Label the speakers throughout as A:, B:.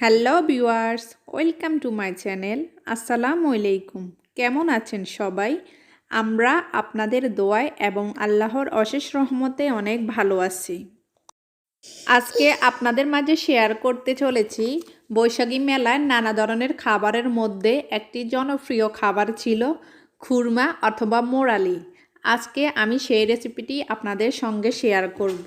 A: Hello viewers, welcome to my channel. আসসালামু আলাইকুম। কেমন আছেন সবাই? আমরা আপনাদের দোয়ায় এবং আল্লাহর অশেষ রহমতে অনেক ভালো আছি। আজকে আপনাদের মাঝে শেয়ার করতে চলেছি বৈশাখী মেলায় নানা ধরনের খাবারের মধ্যে একটি জনপ্রিয় খাবার ছিল খুরমা অথবা মোরালি। আজকে আমি সেই রেসিপিটি আপনাদের সঙ্গে শেয়ার করব।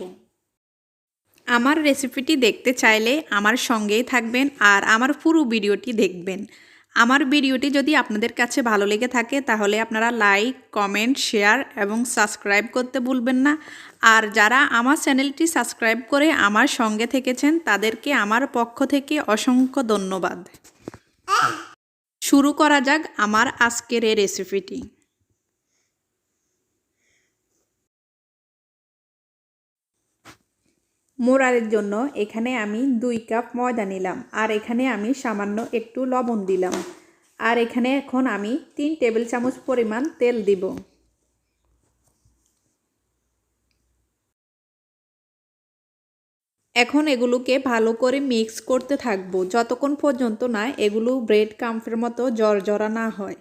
A: আমার রেসিপিটি দেখতে চাইলে আমার সঙ্গেই থাকবেন আর আমার পুরো ভিডিওটি দেখবেন। আমার ভিডিওটি যদি আপনাদের কাছে ভালো লেগে থাকে তাহলে আপনারা লাইক, কমেন্ট, শেয়ার এবং সাবস্ক্রাইব করতে ভুলবেন না। আর যারা আমার চ্যানেলটি সাবস্ক্রাইব করে আমার সঙ্গে থেকেছেন তাদেরকে আমার পক্ষ থেকে অসংখ্য ধন্যবাদ। শুরু করা যাক আমার আজকের এই রেসিপিটি। মোরালের জন্য এখানে আমি 2 কাপ ময়দা নিলাম আর এখানে আমি সামান্য একটু লবণ দিলাম আর এখানে এখন আমি 3 টেবিল চামচ পরিমাণ তেল দিব। এখন এগুলোকে ভালো করে মিক্স করতে থাকবো যতক্ষণ পর্যন্ত না এগুলো ব্রেড ক্রাম্পের মতো জড়জড়া না হয়।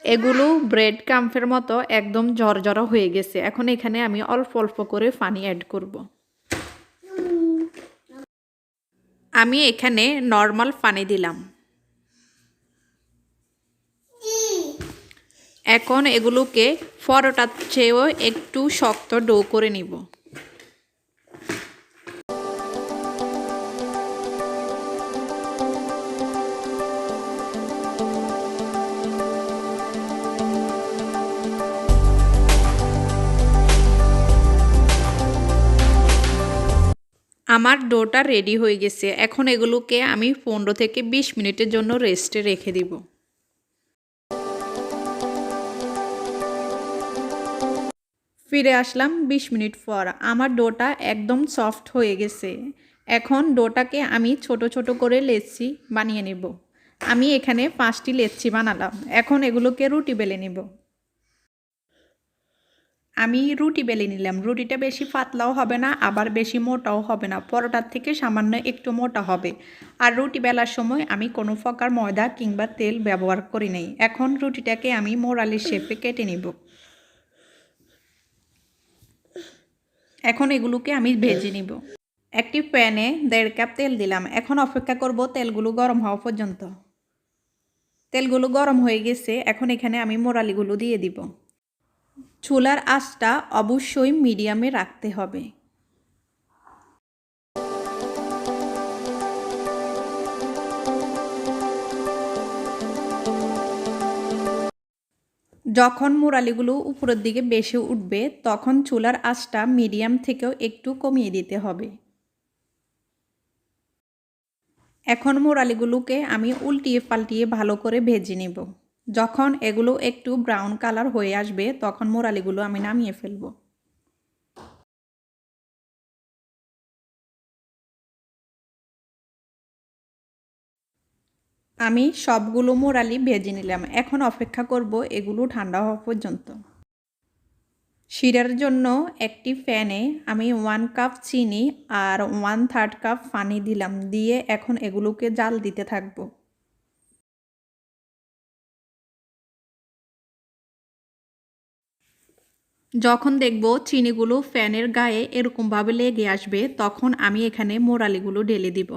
A: এগুলো ব্রেড ক্রাম্পের মতো একদম জড়জড়া হয়ে গেছে। এখন এখানে আমি অল্প অল্প করে পানি অ্যাড করব। আমি এখানে নর্মাল পানি দিলাম। এখন এগুলোকে পরোটার চেয়েও একটু শক্ত ডো করে নিব। আমার ডোটা রেডি হয়ে গেছে। এখন এগুলোকে আমি 15 থেকে 20 মিনিটের জন্য রেস্টে রেখে দিব। ফিরে আসলাম 20 মিনিট পর। আমার ডোটা একদম সফট হয়ে গেছে। এখন ডোটাকে আমি ছোট ছোট করে লেচি বানিয়ে নেব। আমি এখানে 5টি লেচি বানালাম। এখন এগুলোকে রুটি বেলে নেব। আমি রুটি বেলে নিলাম। রুটিটা বেশি পাতলাও হবে না আবার বেশি মোটাও হবে না, পরোটার থেকে সামান্য একটু মোটা হবে। আর রুটি বেলার সময় আমি কোনো প্রকার ময়দা কিংবা তেল ব্যবহার করি নাই। এখন রুটিটাকে আমি মোরালির শেপে কেটে নিব। এখন এগুলোকে আমি ভেজে নিব। একটি প্যানে 1.5 কাপ তেল দিলাম। এখন অপেক্ষা করব তেলগুলো গরম হওয়া পর্যন্ত। তেলগুলো গরম হয়ে গেছে। এখন এখানে আমি মোরালিগুলো দিয়ে দিব। চুলার আঁচটা অবশ্যই মিডিয়ামে রাখতে হবে। যখন মোরালিগুলো উপরের দিকে বেশি উঠবে তখন চুলার আঁচটা মিডিয়াম থেকেও একটু কমিয়ে দিতে হবে। এখন মোরালিগুলোকে আমি উল্টিয়ে পাল্টিয়ে ভালো করে ভেজে নেব। যখন এগুলো একটু ব্রাউন কালার হয়ে আসবে তখন মোরালিগুলো আমি নামিয়ে ফেলব। আমি সবগুলো মোরালি ভেজে নিলাম। এখন অপেক্ষা করব এগুলো ঠান্ডা হওয়া পর্যন্ত। শিরার জন্য একটি প্যানে আমি 1 কাপ চিনি আর 1/3 কাপ পানি দিলাম। দিয়ে এখন এগুলোকে জাল দিতে থাকব। যখন দেখব চিনিগুলো ফ্যানের গায়ে এরকমভাবে লেগে আসবে তখন আমি এখানে মোরালিগুলো ঢেলে দিব।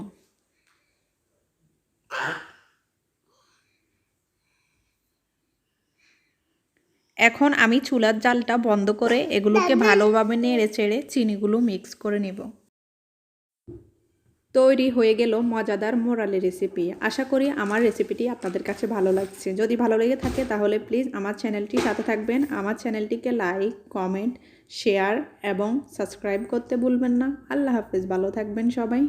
A: এখন আমি চুলার জালটা বন্ধ করে এগুলোকে ভালোভাবে নেড়ে চেড়ে চিনিগুলো মিক্স করে নেব। তৈরি হয়ে গেল মজাদার মোরালি রেসিপি। আশা করি আমার রেসিপিটি আপনাদের কাছে ভালো লাগছে। যদি ভালো লেগে থাকে তাহলে প্লিজ আমার চ্যানেলটির সাথে থাকবেন। আমার চ্যানেলটিকে লাইক, কমেন্ট, শেয়ার এবং সাবস্ক্রাইব করতে ভুলবেন না। আল্লাহ হাফেজ, ভালো থাকবেন সবাই।